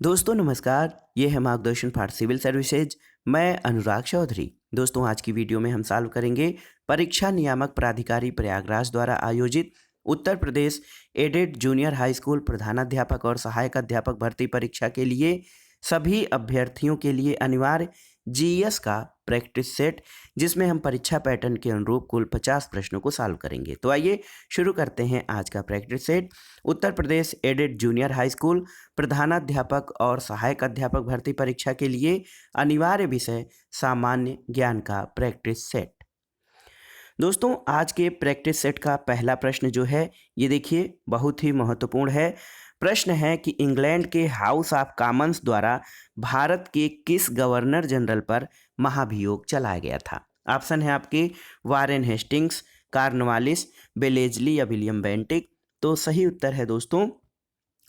दोस्तों नमस्कार, ये है मार्गदर्शन फॉर सिविल सर्विसेज। मैं अनुराग चौधरी। दोस्तों आज की वीडियो में हम सॉल्व करेंगे परीक्षा नियामक प्राधिकारी प्रयागराज द्वारा आयोजित Uttar Pradesh added junior high school प्रधानाध्यापक और सहायक अध्यापक भर्ती परीक्षा के लिए सभी अभ्यर्थियों के लिए अनिवार्य जीएस का प्रैक्टिस सेट, जिसमें हम परीक्षा पैटर्न के अनुरूप कुल 50 प्रश्नों को सॉल्व करेंगे। तो आइए शुरू करते हैं आज का practice set. Uttar Pradesh added junior high school प्रधानाध्यापक और सहायक अध्यापक भर्ती परीक्षा के लिए अनिवार्य विषय सामान्य ज्ञान का प्रैक्टिस सेट। दोस्तों आज के प्रैक्टिस सेट का पहला प्रश्न जो है ये देखिए बहुत ही महत्वपूर्ण है। प्रश्न है कि इंग्लैंड के हाउस ऑफ कॉमन्स द्वारा भारत के किस गवर्नर जनरल पर महाभियोग चलाया गया था। ऑप्शन है आपके वारेन हेस्टिंग्स, कार्नवालिस, बेलेजली या विलियम बेंटिक। तो सही उत्तर है दोस्तों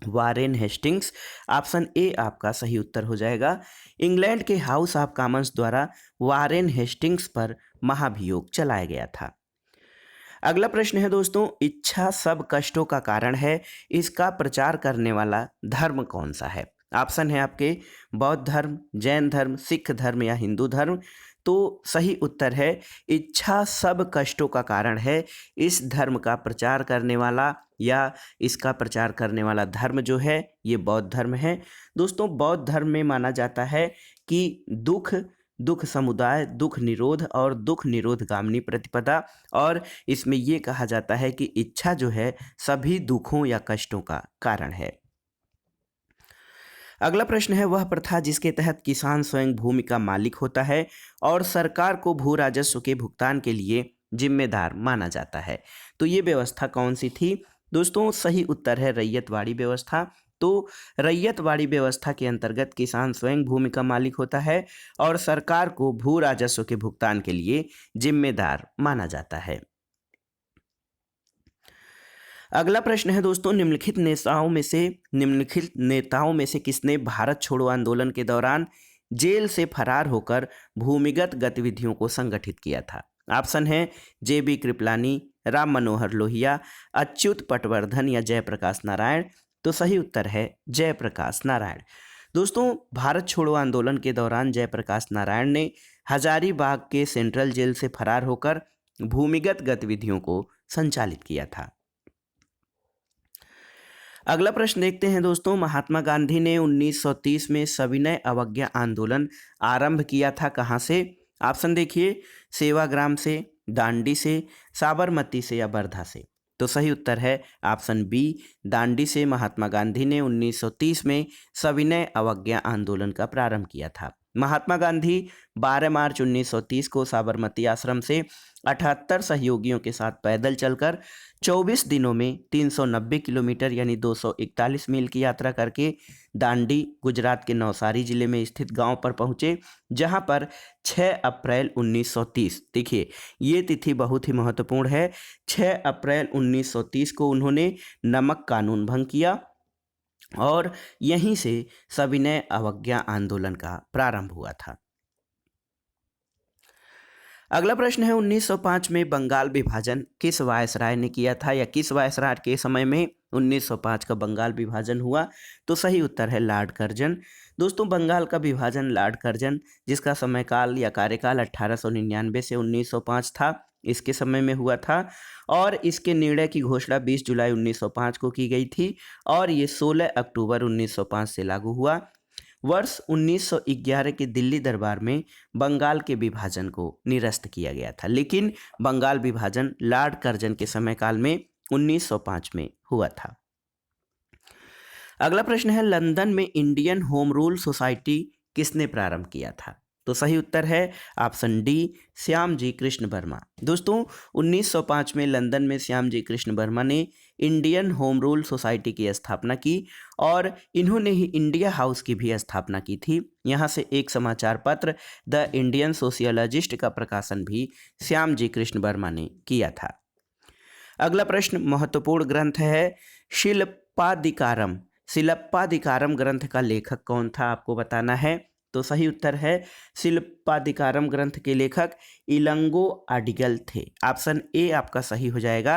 वारेन हेस्टिंग्स। ऑप्शन ए आपका सही उत्तर हो जाएगा। इंग्लैंड के हाउस ऑफ कॉमन्स द्वारा वारेन हेस्टिंग्स पर महाभियोग चलाया गया था। अगला प्रश्न है दोस्तों, इच्छा सब कष्टों का कारण है, इसका प्रचार करने वाला धर्म कौन सा है। ऑप्शन है आपके बौद्ध धर्म, जैन धर्म, सिख धर्म या हिंदू धर्म। तो सही उत्तर है इच्छा सब कष्टों का कारण है। इस धर्म का प्रचार करने वाला या इसका प्रचार करने वाला धर्म जो है ये बौद्ध धर्म है। दोस्तों बौद्ध धर्म में माना जाता है कि दुख समुदाय, दुख निरोध और दुख निरोध गामिनी प्रतिपदा, और इसमें ये कहा जाता है कि इच्छा जो है सभी दुखों या कष्टों का कारण है। अगला प्रश्न है वह प्रथा जिसके तहत किसान स्वयं भूमि का मालिक होता है और सरकार को भू राजस्व के भुगतान के लिए जिम्मेदार माना जाता है। तो ये व्यवस्था कौन सी थी दोस्तों। सही उत्तर है रैयतवाड़ी व्यवस्था। तो रैयतवाड़ी व्यवस्था के अंतर्गत किसान स्वयं भूमि का मालिक होता है और सरकार को भू राजस्व के भुगतान के लिए जिम्मेदार माना जाता है। अगला प्रश्न है दोस्तों, निम्नलिखित नेताओं में से किसने भारत छोड़ो आंदोलन के दौरान जेल से फरार होकर भूमिगत गतिविधियों को संगठित किया था। ऑप्शन है जेबी कृपलानी, राम मनोहर लोहिया, अच्युत पटवर्धन या जयप्रकाश नारायण। तो सही उत्तर है जयप्रकाश नारायण। दोस्तों भारत छोड़ो आंदोलन के दौरान जयप्रकाश नारायण ने हजारीबाग के सेंट्रल जेल से फरार होकर भूमिगत गतिविधियों को संचालित किया था। अगला प्रश्न देखते हैं दोस्तों, महात्मा गांधी ने 1930 में सविनय अवज्ञा आंदोलन आरंभ किया था कहाँ से। ऑप्शन देखिए सेवाग्राम से, दांडी से, साबरमती से या वर्धा से। तो सही उत्तर है ऑप्शन बी दांडी से। महात्मा गांधी ने 1930 में सविनय अवज्ञा आंदोलन का प्रारंभ किया था। महात्मा गांधी 12 मार्च 1930 को साबरमती आश्रम से 78 सहयोगियों के साथ पैदल चलकर 24 दिनों में 390 किलोमीटर यानी 241 मील की यात्रा करके दांडी गुजरात के नवसारी जिले में स्थित गांव पर पहुंचे, जहां पर 6 अप्रैल 1930, देखिए ये तिथि बहुत ही महत्वपूर्ण है, 6 अप्रैल 1930 को उन्होंने नमक कानून भंग किया और यहीं से सविनय अवज्ञा आंदोलन का प्रारंभ हुआ था। अगला प्रश्न है 1905 में बंगाल विभाजन किस वायसराय ने किया था या किस वायसराय के समय में 1905 का बंगाल विभाजन हुआ। तो सही उत्तर है लॉर्ड कर्जन। दोस्तों बंगाल का विभाजन लॉर्ड कर्जन, जिसका समयकाल या कार्यकाल 1899 से 1905 था, इसके समय में हुआ था और इसके निर्णय की घोषणा 20 जुलाई 1905 को की गई थी और ये 16 अक्टूबर 1905 से लागू हुआ। वर्ष 1911 के दिल्ली दरबार में बंगाल के विभाजन को निरस्त किया गया था, लेकिन बंगाल विभाजन लॉर्ड कर्जन के समयकाल में 1905 में हुआ था। अगला प्रश्न है लंदन में इंडियन होम रूल सोसाइटी किसने प्रारंभ किया था। तो सही उत्तर है ऑप्शन डी श्यामजी कृष्ण वर्मा। दोस्तों 1905 में लंदन में श्यामजी कृष्ण वर्मा ने इंडियन होम रूल सोसाइटी की स्थापना की और इन्होंने ही इंडिया हाउस की भी स्थापना की थी। यहाँ से एक समाचार पत्र द इंडियन सोशियोलॉजिस्ट का प्रकाशन भी श्यामजी कृष्ण वर्मा ने किया था। अगला प्रश्न महत्वपूर्ण ग्रंथ है शिल्पाधिकारम। शिल्पाधिकारम ग्रंथ का लेखक कौन था, आपको बताना है। तो सही उत्तर है शिल्पाधिकारम ग्रंथ के लेखक इलंगो अडिगल थे। ऑप्शन ए आपका सही हो जाएगा।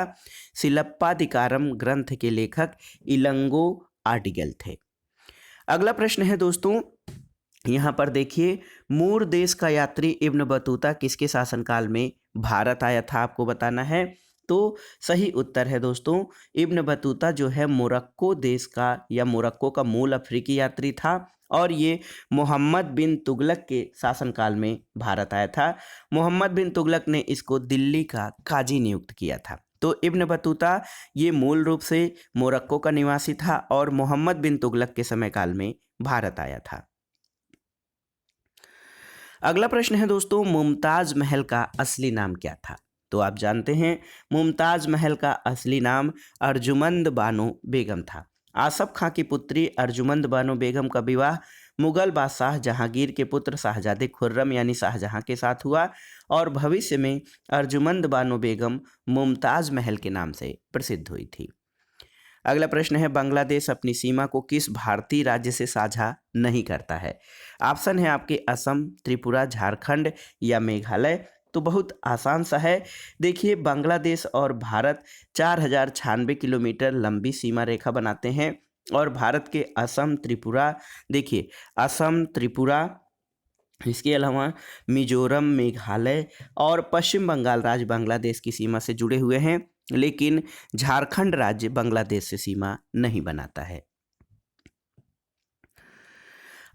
शिल्पाधिकारम ग्रंथ के लेखक इलंगो अडिगल थे। अगला प्रश्न है दोस्तों, यहाँ पर देखिए, मूर देश का यात्री इब्न बतूता किसके शासनकाल में भारत आया था, आपको बताना है। तो सही उत्तर है दोस्तों, इब्न बतूता जो है मोरक्को देश का या मोरक्को का मूल अफ्रीकी यात्री था और ये मोहम्मद बिन तुगलक के शासनकाल में भारत आया था। मोहम्मद बिन तुगलक ने इसको दिल्ली का काजी नियुक्त किया था। तो इब्न बतूता ये मूल रूप से मोरक्को का निवासी था और मोहम्मद बिन तुगलक के समय काल में भारत आया था। अगला प्रश्न है दोस्तों, मुमताज महल का असली नाम क्या था। तो आप जानते हैं मुमताज महल का असली नाम अर्जुमंद बानो बेगम था। आसफ खां की पुत्री अर्जुमंद बानो बेगम का विवाह मुगल बादशाह जहांगीर के पुत्र शाहजादे खुर्रम यानी शाहजहां के साथ हुआ और भविष्य में अर्जुमंद बानो बेगम मुमताज महल के नाम से प्रसिद्ध हुई थी। अगला प्रश्न है, बांग्लादेश अपनी सीमा को किस भारतीय राज्य से साझा नहीं करता है। ऑप्शन है आपके असम, त्रिपुरा, झारखंड या मेघालय। तो बहुत आसान सा है। देखिए, बांग्लादेश और भारत 4096 किलोमीटर लंबी सीमा रेखा बनाते हैं और भारत के असम, त्रिपुरा, देखिए असम, त्रिपुरा, इसके अलावा मिजोरम, मेघालय और पश्चिम बंगाल राज्य बांग्लादेश की सीमा से जुड़े हुए हैं, लेकिन झारखंड राज्य बांग्लादेश से सीमा नहीं बनाता है।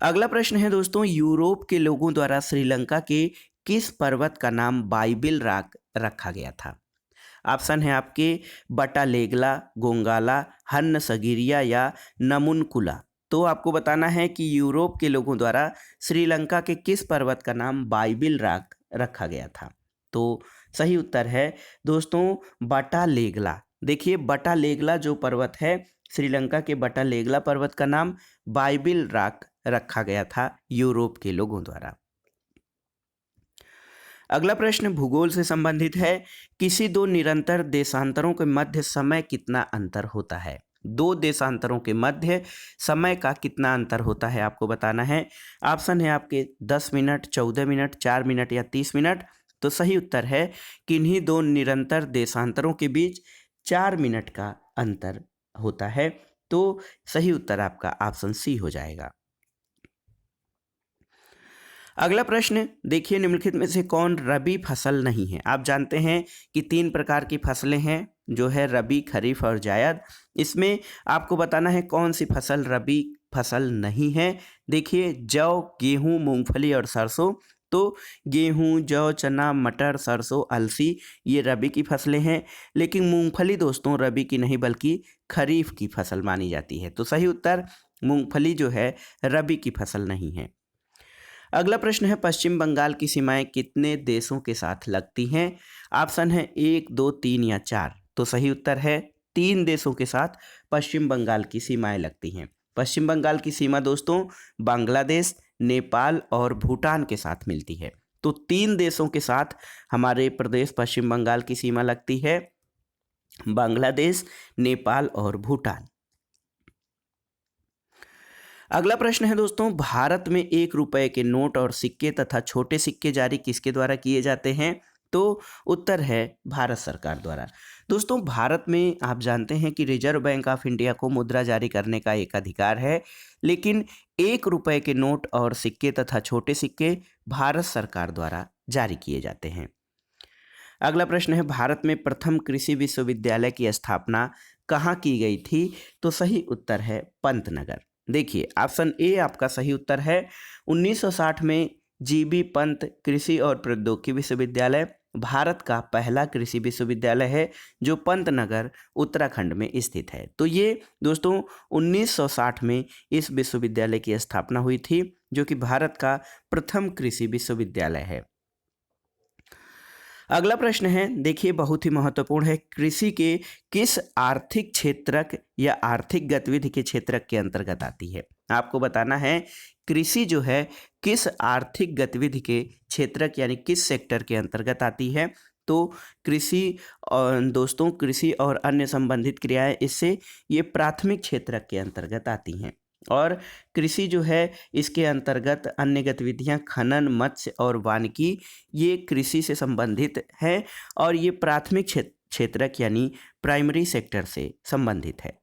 अगला प्रश्न है दोस्तों, यूरोप के लोगों द्वारा श्रीलंका के किस पर्वत का नाम बाइबिल रॉक रखा गया था। ऑप्शन है आपके बटालेगला, गोंगाला, हन्न सगिरिया या नमुनकुला। तो आपको बताना है कि यूरोप के लोगों द्वारा श्रीलंका के किस पर्वत का नाम बाइबिल रॉक रखा गया था। तो सही उत्तर है दोस्तों बटालेगला। देखिए, बटालेगला जो पर्वत है, श्रीलंका के बटालेगला पर्वत का नाम बाइबिल रॉक रखा गया था यूरोप के लोगों द्वारा। अगला प्रश्न भूगोल से संबंधित है। किसी दो निरंतर देशांतरों के मध्य समय कितना अंतर होता है। दो देशांतरों के मध्य समय का कितना अंतर होता है आपको बताना है। ऑप्शन है आपके 10 मिनट, 14 मिनट, 4 मिनट या 30 मिनट। तो सही उत्तर है कि इन्हीं दो निरंतर देशांतरों के बीच 4 मिनट का अंतर होता है। तो सही उत्तर आपका ऑप्शन सी हो जाएगा। अगला प्रश्न देखिए, निम्नलिखित में से कौन रबी फसल नहीं है। आप जानते हैं कि 3 प्रकार की फसलें हैं, जो है रबी, खरीफ और जायद। इसमें आपको बताना है कौन सी फसल रबी फसल नहीं है। देखिए, जौ, गेहूं, मूंगफली और सरसों। तो गेहूं, जौ, चना, मटर, सरसों, अलसी ये रबी की फसलें हैं, लेकिन मूंगफली दोस्तों रबी की नहीं बल्कि खरीफ की फसल मानी जाती है। तो सही उत्तर मूंगफली जो है रबी की फसल नहीं है। अगला प्रश्न है, पश्चिम बंगाल की सीमाएं कितने देशों के साथ लगती हैं। ऑप्शन है 1, 2, 3 या 4। तो सही उत्तर है 3 देशों के साथ पश्चिम बंगाल की सीमाएं लगती हैं। पश्चिम बंगाल की सीमा दोस्तों बांग्लादेश, नेपाल और भूटान के साथ मिलती है। तो 3 देशों के साथ हमारे प्रदेश पश्चिम बंगाल की सीमा लगती है, बांग्लादेश, नेपाल और भूटान। अगला प्रश्न है दोस्तों, भारत में 1 रुपए के नोट और सिक्के तथा छोटे सिक्के जारी किसके द्वारा किए जाते हैं। तो उत्तर है भारत सरकार द्वारा। दोस्तों, भारत में आप जानते हैं कि रिजर्व बैंक ऑफ इंडिया को मुद्रा जारी करने का एक अधिकार है, लेकिन 1 रुपए के नोट और सिक्के तथा छोटे सिक्के भारत सरकार द्वारा जारी किए जाते हैं। अगला प्रश्न है, भारत में प्रथम कृषि विश्वविद्यालय की स्थापना कहाँ की गई थी। तो सही उत्तर है पंतनगर। देखिए, ऑप्शन ए आपका सही उत्तर है। 1960 में जीबी पंत कृषि और प्रौद्योगिकी विश्वविद्यालय भारत का पहला कृषि विश्वविद्यालय है, जो पंतनगर उत्तराखंड में स्थित है। तो ये दोस्तों 1960 में इस विश्वविद्यालय की स्थापना हुई थी, जो कि भारत का प्रथम कृषि विश्वविद्यालय है। अगला प्रश्न है, देखिए बहुत ही महत्वपूर्ण है। कृषि के किस आर्थिक क्षेत्रक या आर्थिक गतिविधि के क्षेत्रक के अंतर्गत आती है। आपको बताना है कृषि जो है किस आर्थिक गतिविधि के क्षेत्रक यानी किस सेक्टर के अंतर्गत आती है। तो कृषि और दोस्तों कृषि और अन्य संबंधित क्रियाएं इससे ये प्राथमिक क्षेत्रक के अंतर्गत आती हैं। और कृषि जो है इसके अंतर्गत अन्य गतिविधियां खनन, मत्स्य और वानिकी ये कृषि से संबंधित है और ये प्राथमिक क्षेत्रक यानी प्राइमरी सेक्टर से संबंधित है।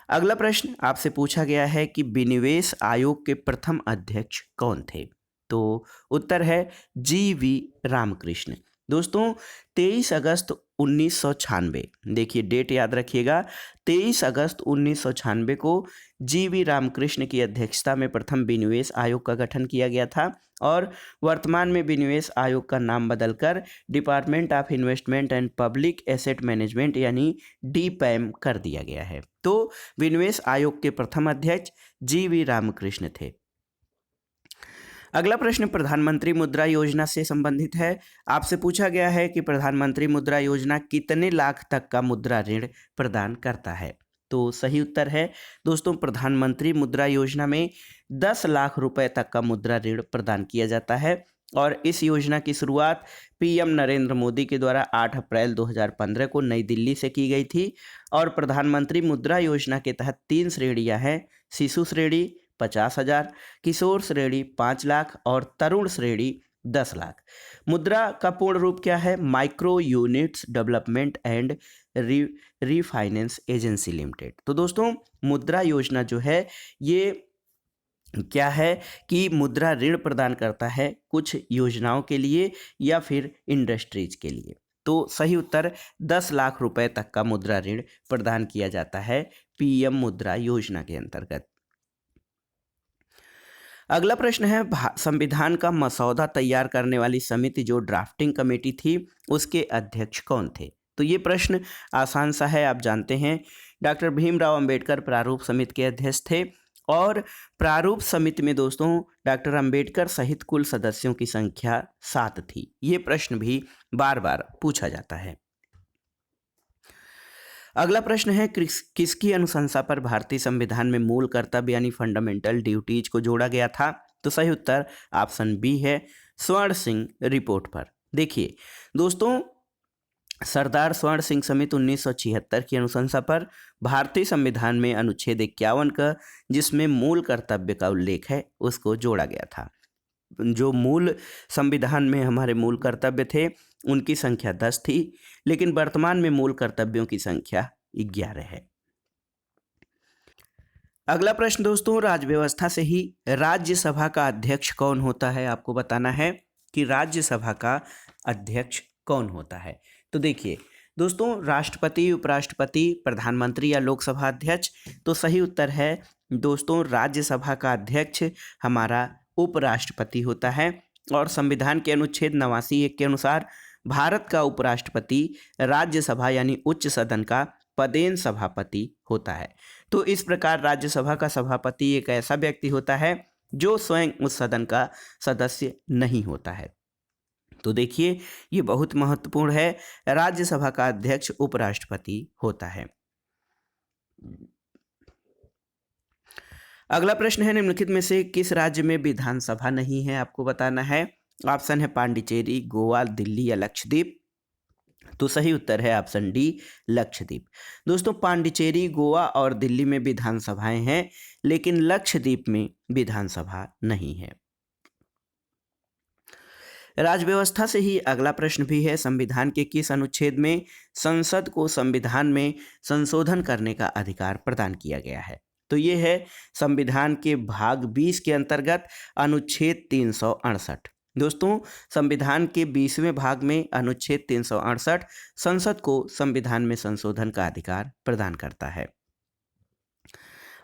अगला प्रश्न आपसे पूछा गया है कि विनिवेश आयोग के प्रथम अध्यक्ष कौन थे? तो उत्तर है जी.वी. रामकृष्ण। दोस्तों 23 अगस्त 1996, देखिए डेट याद रखिएगा, 23 अगस्त 1996 को जी.वी. रामकृष्ण की अध्यक्षता में प्रथम विनिवेश आयोग का गठन किया गया था और वर्तमान में विनिवेश आयोग का नाम बदलकर department of investment and public asset management यानी डीपैम कर दिया गया है। तो विनिवेश आयोग के प्रथम अध्यक्ष जी.वी. रामकृष्ण थे। अगला प्रश्न प्रधानमंत्री मुद्रा योजना से संबंधित है। आपसे पूछा गया है कि प्रधानमंत्री मुद्रा योजना कितने लाख तक का मुद्रा ऋण प्रदान करता है? तो सही उत्तर है दोस्तों, प्रधानमंत्री मुद्रा योजना में 10 लाख रुपए तक का मुद्रा ऋण प्रदान किया जाता है और इस योजना की शुरुआत पीएम नरेंद्र मोदी के द्वारा 8 अप्रैल 2015 को नई दिल्ली से की गई थी और प्रधानमंत्री मुद्रा योजना के तहत 3 श्रेणियां हैं: शिशु श्रेणी 50,000, किशोर श्रेणी 5 लाख और तरुण श्रेणी 10 लाख। मुद्रा का पूर्ण रूप क्या है? Micro units development and refinance agency limited. तो दोस्तों मुद्रा योजना जो है ये क्या है कि मुद्रा ऋण प्रदान करता है कुछ योजनाओं के लिए या फिर इंडस्ट्रीज के लिए। तो सही उत्तर 10 लाख रुपए तक का मुद्रा ऋण प्रदान किया जाता है पीएम मुद्रा योजना के अंतर्गत। अगला प्रश्न है संविधान का मसौदा तैयार करने वाली समिति जो ड्राफ्टिंग कमेटी थी उसके अध्यक्ष कौन थे? तो ये प्रश्न आसान सा है, आप जानते हैं डॉक्टर भीमराव अंबेडकर प्रारूप समिति के अध्यक्ष थे और प्रारूप समिति में दोस्तों डॉक्टर अंबेडकर सहित कुल सदस्यों की संख्या 7 थी। ये प्रश्न भी बार बार पूछा जाता है। अगला प्रश्न है किसकी अनुशंसा पर भारतीय संविधान में मूल कर्तव्य यानी फंडामेंटल ड्यूटीज को जोड़ा गया था? तो सही उत्तर ऑप्शन बी है, स्वर्ण सिंह रिपोर्ट पर। देखिए दोस्तों सरदार स्वर्ण सिंह समिति 1976 की अनुशंसा पर भारतीय संविधान में अनुच्छेद 51 का जिसमें मूल कर्तव्य का उल्लेख है उसको जोड़ा गया था। जो मूल संविधान में हमारे मूल कर्तव्य थे उनकी संख्या 10 थी, लेकिन वर्तमान में मूल कर्तव्यों की संख्या 11 है। अगला प्रश्न दोस्तों राज्य व्यवस्था से ही राज्यसभा का अध्यक्ष कौन होता है? आपको बताना है कि राज्यसभा का अध्यक्ष कौन होता है। तो देखिए दोस्तों राष्ट्रपति, उपराष्ट्रपति, प्रधानमंत्री या लोकसभा अध्यक्ष। तो सही उत्तर है दोस्तों राज्यसभा का अध्यक्ष हमारा उपराष्ट्रपति होता है और संविधान के अनुच्छेद 89(1) के अनुसार भारत का उपराष्ट्रपति राज्यसभा यानी उच्च सदन का पदेन सभापति होता है। तो इस प्रकार राज्यसभा का सभापति एक ऐसा व्यक्ति होता है जो स्वयं उस सदन का सदस्य नहीं होता है। तो देखिए ये बहुत महत्वपूर्ण है, राज्यसभा का अध्यक्ष उपराष्ट्रपति होता है। अगला प्रश्न है निम्नलिखित में से किस राज्य में विधानसभा नहीं है? आपको बताना है। ऑप्शन है पांडिचेरी, गोवा, दिल्ली या लक्षद्वीप। तो सही उत्तर है ऑप्शन डी, लक्षद्वीप। दोस्तों पांडिचेरी, गोवा और दिल्ली में विधानसभाएं हैं लेकिन लक्षद्वीप में विधानसभा नहीं है। राज्य व्यवस्था से ही अगला प्रश्न भी है, संविधान के किस अनुच्छेद में संसद को संविधान में संशोधन करने का अधिकार प्रदान किया गया है? तो ये है संविधान के भाग 20 के अंतर्गत अनुच्छेद 368। दोस्तों संविधान के 20वें भाग में अनुच्छेद 368 संसद को संविधान में संशोधन का अधिकार प्रदान करता है।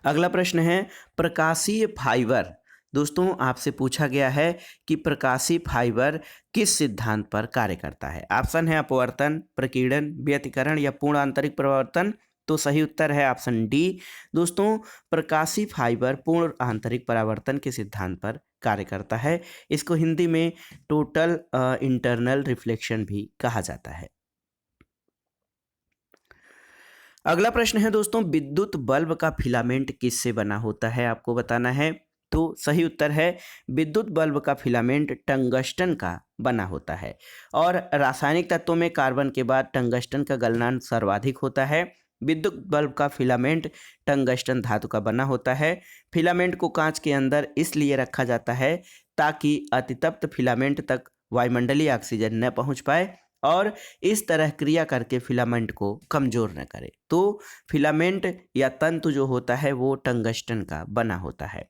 अगला प्रश्न है प्रकाशीय फाइबर। दोस्तों आपसे पूछा गया है कि प्रकाशीय फाइबर किस सिद्धांत पर कार्य करता है? ऑप्शन है अपवर्तन, प्रकीर्णन, व्यतिकरण या पूर्ण आंतरिक परावर्तन। तो सही उत्तर है ऑप्शन डी। दोस्तों प्रकाशीय फाइबर पूर्ण आंतरिक परावर्तन के सिद्धांत पर कार्य करता है। इसको हिंदी में टोटल इंटरनल रिफ्लेक्शन भी कहा जाता है। अगला प्रश्न है दोस्तों विद्युत बल्ब का फिलामेंट किससे बना होता है? आपको बताना है। तो सही उत्तर है विद्युत बल्ब का फिलामेंट टंगस्टन का बना होता है और रासायनिक तत्वों में कार्बन के बाद टंगस्टन का गलनांक सर्वाधिक होता है। विद्युत बल्ब का फिलामेंट टंगस्टन धातु का बना होता है। फिलामेंट को कांच के अंदर इसलिए रखा जाता है ताकि अतितप्त फिलामेंट तक वायुमंडलीय ऑक्सीजन न पहुंच पाए और इस तरह क्रिया करके फिलामेंट को कमज़ोर न करे। तो फिलामेंट या तंतु जो होता है वो टंगस्टन का बना होता है।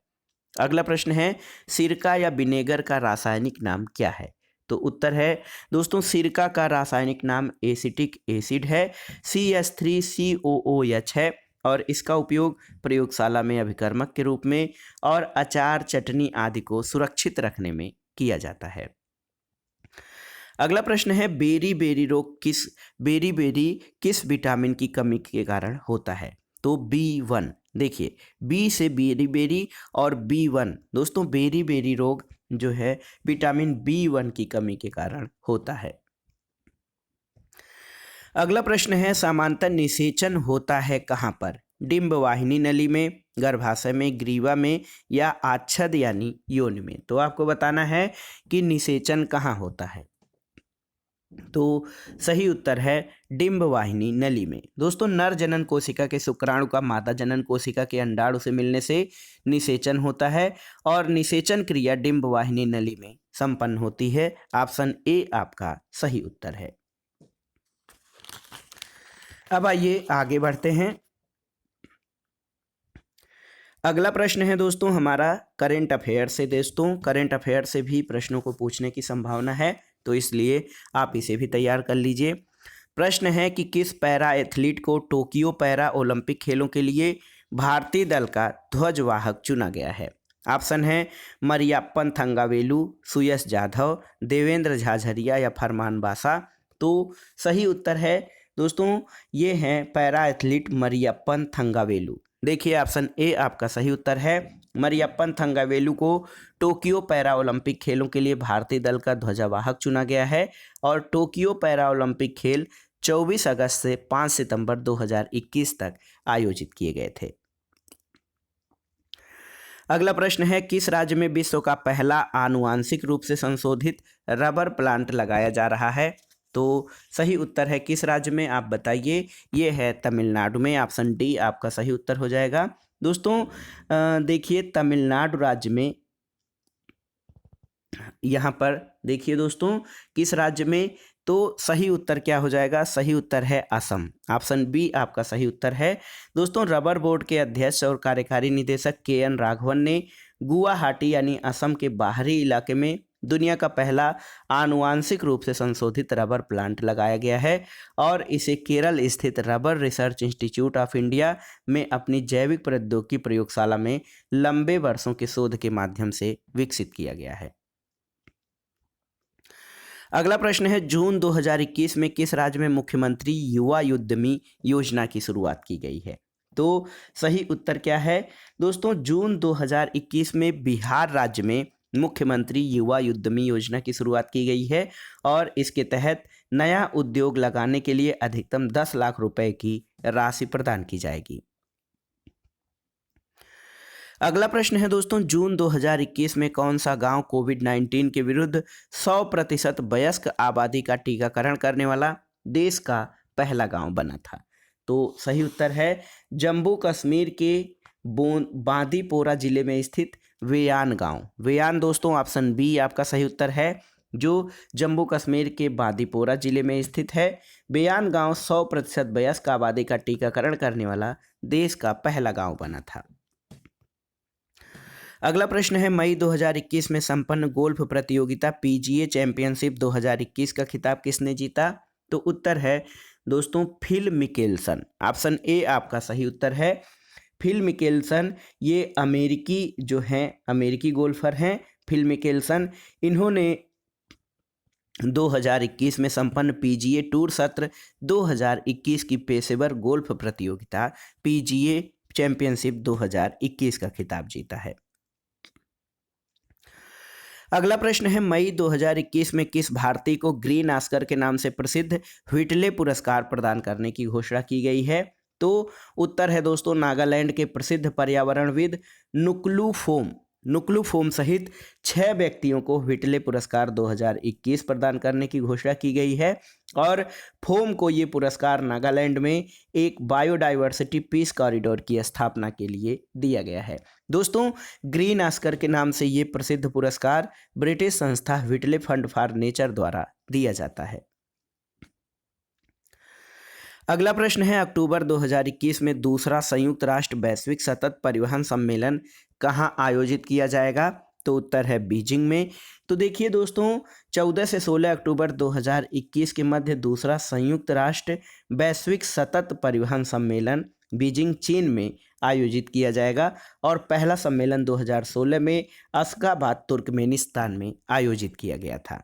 अगला प्रश्न है, सिरका या विनेगर का रासायनिक नाम क्या है? तो उत्तर है दोस्तों, सिरका का रासायनिक नाम एसिटिक एसिड है, CH3COOH है, और इसका उपयोग प्रयोगशाला में अभिकर्मक के रूप में और अचार, चटनी आदि को सुरक्षित रखने में किया जाता है। अगला प्रश्न है, बेरी किस विटामिन की कमी के कारण होता है? तो B1। देखिए, बी से बेरी और B1 दोस्तों, बेरी रोग जो है विटामिन B1 की कमी के कारण होता है। अगला प्रश्न है, समांतर निषेचन होता है कहाँ पर? डिंब वाहिनी नली में, गर्भाशय में, ग्रीवा में, या आच्छद यानी योनि में। तो आपको बताना है कि निषेचन कहाँ होता है। तो सही उत्तर है डिंब वाहिनी नली में। दोस्तों, नर जनन कोशिका के शुक्राणु का मादा जनन कोशिका के अंडाणु से मिलने से निषेचन होता है और निषेचन क्रिया डिंब वाहिनी नली में संपन्न होती है। ऑप्शन ए आपका सही उत्तर है। अब आइए आगे बढ़ते हैं। अगला प्रश्न है दोस्तों हमारा करंट अफेयर से। दोस्तों, करंट अफेयर से भी प्रश्नों को पूछने की संभावना है, तो इसलिए आप इसे भी तैयार कर लीजिए। प्रश्न है कि किस पैरा एथलीट को टोक्यो पैरा ओलंपिक खेलों के लिए भारतीय दल का ध्वजवाहक चुना गया है? ऑप्शन है मरियप्पन थंगावेलु, सुयश जाधव, देवेंद्र झाझरिया या फरमान बासा। तो सही उत्तर है दोस्तों, ये हैं पैरा एथलीट मरियप्पन थंगावेलु। देखिए, ऑप्शन ए आपका सही उत्तर है। मरियप्पन थंगावेलु को टोक्यो पैरा ओलंपिक खेलों के लिए भारतीय दल का ध्वजवाहक चुना गया है और टोक्यो पैरा ओलंपिक खेल 24 अगस्त से 5 सितंबर 2021 तक आयोजित किए गए थे। अगला प्रश्न है, किस राज्य में विश्व का पहला आनुवांशिक रूप से संशोधित रबर प्लांट लगाया जा रहा है? तो सही उत्तर है किस राज्य में, आप बताइए। ये है तमिलनाडु में। ऑप्शन डी आपका सही उत्तर हो जाएगा। दोस्तों, देखिए तमिलनाडु राज्य में, यहाँ पर देखिए दोस्तों किस राज्य में, तो सही उत्तर क्या हो जाएगा? सही उत्तर है असम। ऑप्शन बी आपका सही उत्तर है। दोस्तों, रबर बोर्ड के अध्यक्ष और कार्यकारी निदेशक KN राघवन ने गुवाहाटी यानी असम के बाहरी इलाके में दुनिया का पहला आनुवांशिक रूप से संशोधित रबर प्लांट लगाया गया है और इसे केरल स्थित rubber research institute of India में अपनी जैविक प्रौद्योगिकी प्रयोगशाला में लंबे वर्षों के शोध के माध्यम से विकसित किया गया है। अगला प्रश्न है, जून 2021 में किस राज्य में मुख्यमंत्री युवा उद्यमी योजना की शुरुआत की गई है? तो सही उत्तर क्या है? दोस्तों, जून 2021 में बिहार राज्य में मुख्यमंत्री युवा उद्यमी योजना की शुरुआत की गई है और इसके तहत नया उद्योग लगाने के लिए अधिकतम 10 लाख रुपए की राशि प्रदान की जाएगी। अगला प्रश्न है दोस्तों, जून 2021 में कौन सा गांव कोविड-19 के विरुद्ध 100% वयस्क आबादी का टीकाकरण करने वाला देश का पहला गांव बना था? तो सही उत्तर है जम्मू कश्मीर के बांदीपोरा जिले में स्थित वेयान गांव। वेयान दोस्तों, ऑप्शन बी आपका सही उत्तर है, जो जम्मू कश्मीर के बांदीपोरा जिले में स्थित है। वेयान गांव 100% वयस्क आबादी का टीकाकरण करने वाला देश का पहला गांव बना था। अगला प्रश्न है, मई 2021 में संपन्न गोल्फ प्रतियोगिता PGA चैंपियनशिप 2021 का खिताब किसने जीता? तो उत्तर है दोस्तों फिल मिकेल्सन। ऑप्शन ए आपका सही उत्तर है। फिल मिकेल्सन ये अमेरिकी गोल्फर हैं। फिल मिकेल्सन, इन्होंने 2021 में संपन्न PGA टूर सत्र 2021 की पेशेवर गोल्फ प्रतियोगिता PGA चैंपियनशिप 2021 का खिताब जीता है। अगला प्रश्न है, मई 2021 में किस भारतीय को ग्रीन ऑस्कर के नाम से प्रसिद्ध व्हिटले पुरस्कार प्रदान करने की घोषणा की गई है? तो उत्तर है दोस्तों नागालैंड के प्रसिद्ध पर्यावरणविद नुक्लू फोम सहित 6 व्यक्तियों को व्हिटले पुरस्कार 2021 प्रदान करने की घोषणा की गई है और फोम को ये पुरस्कार नागालैंड में एक बायोडाइवर्सिटी पीस कॉरिडोर की स्थापना के लिए दिया गया है। दोस्तों, ग्रीन ऑस्कर के नाम से ये प्रसिद्ध पुरस्कार ब्रिटिश संस्था व्हिटले फंड फॉर नेचर द्वारा दिया जाता है। अगला प्रश्न है, अक्टूबर 2021 में दूसरा संयुक्त राष्ट्र वैश्विक सतत परिवहन सम्मेलन कहाँ आयोजित किया जाएगा? तो उत्तर है बीजिंग में। तो देखिए दोस्तों, 14 से 16 अक्टूबर 2021 के मध्य दूसरा संयुक्त राष्ट्र वैश्विक सतत परिवहन सम्मेलन बीजिंग चीन में आयोजित किया जाएगा और पहला सम्मेलन 2016 में अशगाबाद तुर्कमेनिस्तान में आयोजित किया गया था।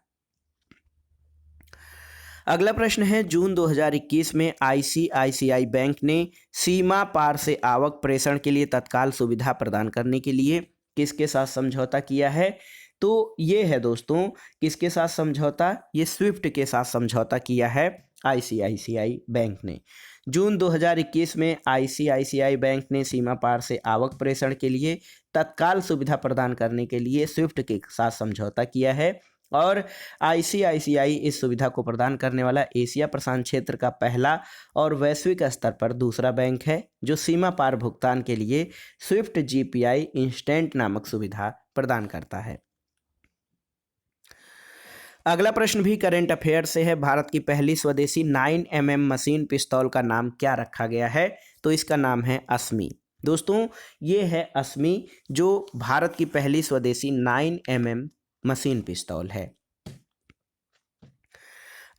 अगला प्रश्न है, जून 2021 में आईसीआईसीआई बैंक ने सीमा पार से आवक प्रेषण के लिए तत्काल सुविधा प्रदान करने के लिए किसके साथ समझौता किया है? तो ये है दोस्तों, किसके साथ समझौता? ये स्विफ्ट के साथ समझौता किया है आईसीआईसीआई बैंक ने। जून 2021 में आईसीआईसीआई बैंक ने सीमा पार से आवक प्रेषण के लिए तत्काल सुविधा प्रदान करने के लिए स्विफ्ट के साथ समझौता किया है और आईसीआईसीआई इस सुविधा को प्रदान करने वाला एशिया प्रशांत क्षेत्र का पहला और वैश्विक स्तर पर दूसरा बैंक है जो सीमा पार भुगतान के लिए स्विफ्ट जीपीआई इंस्टेंट नामक सुविधा प्रदान करता है। अगला प्रश्न भी करेंट अफेयर से है, भारत की पहली स्वदेशी 9mm मशीन पिस्तौल का नाम क्या रखा गया है? तो इसका नाम है अस्मी। दोस्तों, ये है अस्मी जो भारत की पहली स्वदेशी 9mm मशीन पिस्तौल है।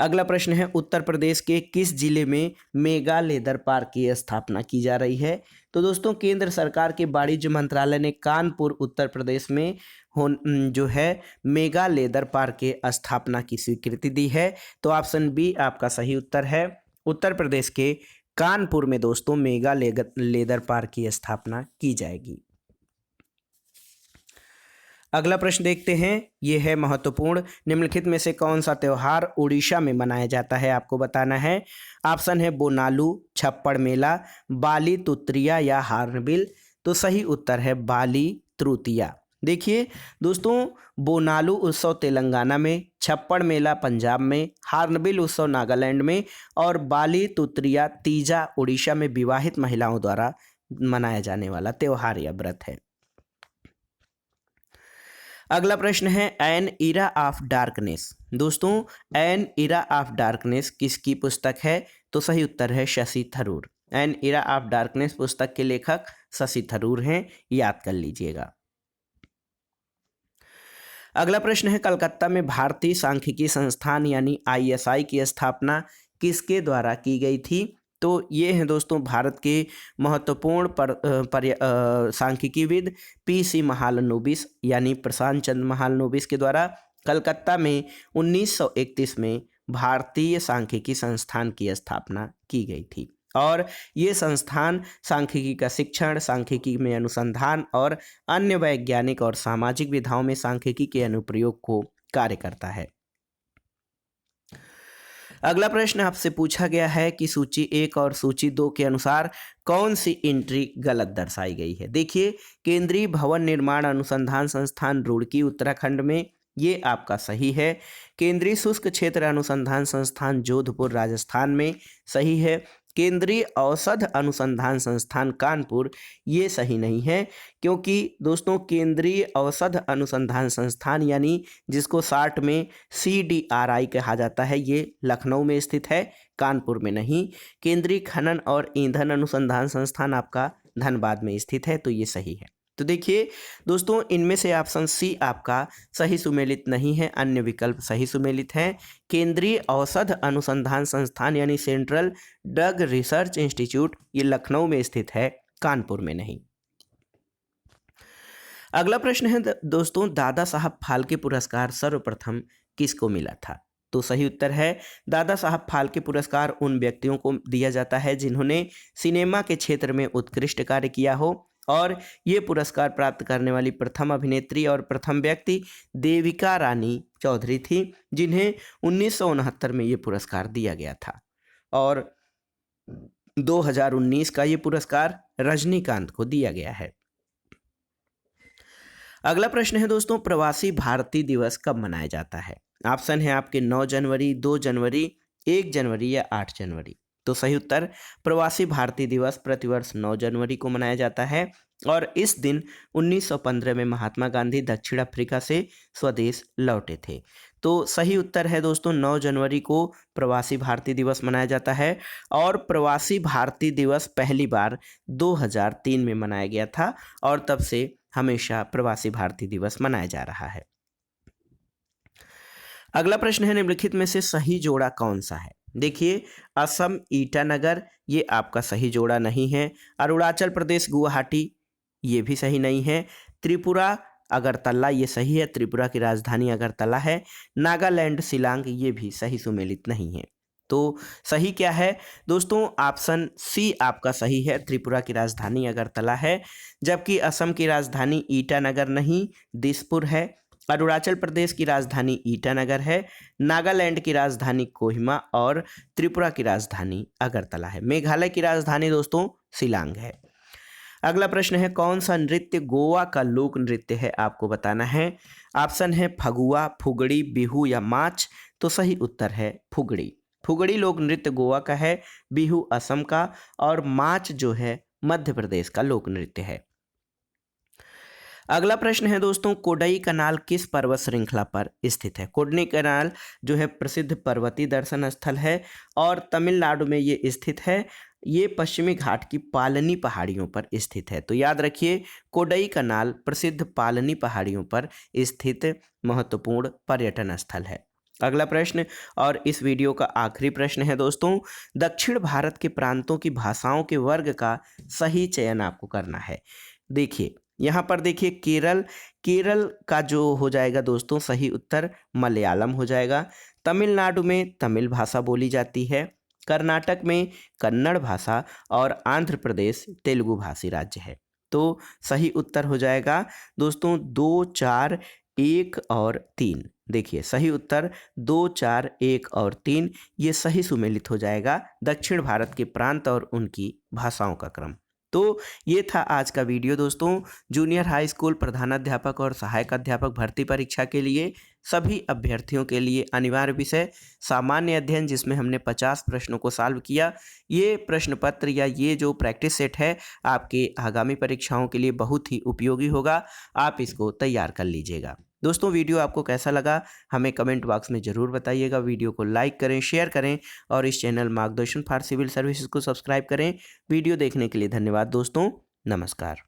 अगला प्रश्न है, उत्तर प्रदेश के किस जिले में मेगा लेदर पार्क की स्थापना की जा रही है? तो दोस्तों, केंद्र सरकार के वाणिज्य मंत्रालय ने कानपुर उत्तर प्रदेश में जो है मेगा लेदर पार्क के स्थापना की स्वीकृति दी है। तो ऑप्शन बी आपका सही उत्तर है। उत्तर प्रदेश के कानपुर में दोस्तों मेगा लेदर पार्क की स्थापना की जाएगी। अगला प्रश्न देखते हैं, ये है महत्वपूर्ण, निम्नलिखित में से कौन सा त्यौहार उड़ीसा में मनाया जाता है? आपको बताना है। ऑप्शन है बोनालू, छप्पड़ मेला, बाली तुत्रिया या हार्नबिल। तो सही उत्तर है बाली तृतीया। देखिए दोस्तों, बोनालू उत्सव तेलंगाना में, छप्पड़ मेला पंजाब में, हार्नबिल उत्सव नागालैंड में और बाली तुत्रिया तीजा उड़ीसा में विवाहित महिलाओं द्वारा मनाया जाने वाला त्यौहार या व्रत है। अगला प्रश्न है, एन इरा ऑफ डार्कनेस। दोस्तों, एन इरा ऑफ डार्कनेस किसकी पुस्तक है? तो सही उत्तर है Shashi Tharoor. N era of darkness पुस्तक के लेखक शशि थरूर हैं, याद कर लीजिएगा। अगला प्रश्न है, कलकत्ता में भारतीय सांख्यिकी संस्थान यानी आईएसआई की स्थापना किसके द्वारा की गई थी? तो ये हैं दोस्तों भारत के महत्वपूर्ण सांख्यिकीविद पीसी महालनोबिस यानी प्रशांत चंद्र महालनोबिस के द्वारा कलकत्ता में 1931 में भारतीय सांख्यिकी संस्थान की स्थापना की गई थी और ये संस्थान सांख्यिकी का शिक्षण, सांख्यिकी में अनुसंधान और अन्य वैज्ञानिक और सामाजिक विधाओं में सांख्यिकी के अनुप्रयोग को कार्य करता है। अगला प्रश्न आपसे पूछा गया है कि सूची 1 और सूची 2 के अनुसार कौन सी एंट्री गलत दर्शाई गई है? देखिए, केंद्रीय भवन निर्माण अनुसंधान संस्थान रुड़की उत्तराखंड में, ये आपका सही है। केंद्रीय शुष्क क्षेत्र अनुसंधान संस्थान जोधपुर राजस्थान में, सही है। केंद्रीय औषध अनुसंधान संस्थान कानपुर, ये सही नहीं है क्योंकि दोस्तों केंद्रीय औषध अनुसंधान संस्थान यानी जिसको शॉर्ट में CDRI कहा जाता है, ये लखनऊ में स्थित है, कानपुर में नहीं। केंद्रीय खनन और ईंधन अनुसंधान संस्थान आपका धनबाद में स्थित है, तो ये सही है। तो देखिए दोस्तों, इनमें से ऑप्शन सी आपका सही सुमेलित नहीं है, अन्य विकल्प सही सुमेलित हैं। केंद्रीय औषध अनुसंधान संस्थान यानी सेंट्रल ड्रग रिसर्च इंस्टीट्यूट, ये लखनऊ में स्थित है, कानपुर में नहीं। अगला प्रश्न है दोस्तों, दादा साहब फाल्के पुरस्कार सर्वप्रथम किसको मिला था? तो सही उत्तर है दादा साहब फाल्के पुरस्कार उन व्यक्तियों को दिया जाता है जिन्होंने सिनेमा के क्षेत्र में उत्कृष्ट कार्य किया हो और ये पुरस्कार प्राप्त करने वाली प्रथम अभिनेत्री और प्रथम व्यक्ति देविका रानी चौधरी थी, जिन्हें 1969 में ये पुरस्कार दिया गया था और 2019 का ये पुरस्कार रजनीकांत को दिया गया है। अगला प्रश्न है दोस्तों, प्रवासी भारतीय दिवस कब मनाया जाता है? ऑप्शन है आपके 9 जनवरी, 2 जनवरी, 1 जनवरी या 8 जनवरी। तो सही उत्तर प्रवासी भारतीय दिवस प्रतिवर्ष 9 जनवरी को मनाया जाता है। और इस दिन 1915 में महात्मा गांधी दक्षिण अफ्रीका से स्वदेश लौटे थे। तो सही उत्तर है दोस्तों 9 जनवरी को प्रवासी भारतीय दिवस मनाया जाता है और प्रवासी भारतीय दिवस पहली बार 2003 में मनाया गया था और तब से हमेशा प्रवासी भारतीय दिवस मनाया जा रहा है। अगला प्रश्न है निम्नलिखित में से सही जोड़ा कौन सा है। देखिए, असम ईटानगर ये आपका सही जोड़ा नहीं है। अरुणाचल प्रदेश गुवाहाटी ये भी सही नहीं है। त्रिपुरा अगरतला ये सही है, त्रिपुरा की राजधानी अगरतला है। नागालैंड शिलांग ये भी सही सुमेलित नहीं है। तो सही क्या है दोस्तों, ऑप्शन सी आपका सही है, त्रिपुरा की राजधानी अगरतला है। जबकि असम की राजधानी ईटानगर नहीं दिसपुर है। अरुणाचल प्रदेश की राजधानी ईटानगर है। नागालैंड की राजधानी कोहिमा और त्रिपुरा की राजधानी अगरतला है। मेघालय की राजधानी दोस्तों शिलांग है। अगला प्रश्न है कौन सा नृत्य गोवा का लोक नृत्य है, आपको बताना है। ऑप्शन है फगुआ, फुगड़ी, बिहू या माच। तो सही उत्तर है फुगड़ी। फुगड़ी लोक नृत्य गोवा का है, बिहू असम का और माच जो है मध्य प्रदेश का लोक नृत्य है। अगला प्रश्न है दोस्तों कोडई कनाल किस पर्वत श्रृंखला पर स्थित है। कोडई कनाल जो है प्रसिद्ध पर्वतीय दर्शन स्थल है और तमिलनाडु में ये स्थित है। ये पश्चिमी घाट की पालनी पहाड़ियों पर स्थित है। तो याद रखिए कोडई कनाल प्रसिद्ध पालनी पहाड़ियों पर स्थित महत्वपूर्ण पर्यटन स्थल है। अगला प्रश्न और इस वीडियो का आखिरी प्रश्न है दोस्तों, दक्षिण भारत के प्रांतों की भाषाओं के वर्ग का सही चयन आपको करना है। देखिए यहाँ पर देखिए केरल का जो हो जाएगा दोस्तों सही उत्तर मलयालम हो जाएगा। तमिलनाडु में तमिल भाषा बोली जाती है। कर्नाटक में कन्नड़ भाषा और आंध्र प्रदेश तेलुगु भाषी राज्य है। तो सही उत्तर हो जाएगा दोस्तों 2, 4, 1 और 3। देखिए सही उत्तर 2, 4, 1 और 3 ये सही सुमेलित हो जाएगा दक्षिण भारत के प्रांत और उनकी भाषाओं का क्रम। तो ये था आज का वीडियो दोस्तों। जूनियर हाई स्कूल प्रधानाध्यापक और सहायक अध्यापक भर्ती परीक्षा के लिए सभी अभ्यर्थियों के लिए अनिवार्य विषय सामान्य अध्ययन, जिसमें हमने 50 प्रश्नों को सॉल्व किया। ये प्रश्न पत्र या ये जो प्रैक्टिस सेट है आपके आगामी परीक्षाओं के लिए बहुत ही उपयोगी होगा। आप इसको तैयार कर लीजिएगा। दोस्तों वीडियो आपको कैसा लगा हमें कमेंट बॉक्स में ज़रूर बताइएगा। वीडियो को लाइक करें, शेयर करें और इस चैनल मार्गदर्शन फॉर सिविल सर्विसेज को सब्सक्राइब करें। वीडियो देखने के लिए धन्यवाद दोस्तों। नमस्कार।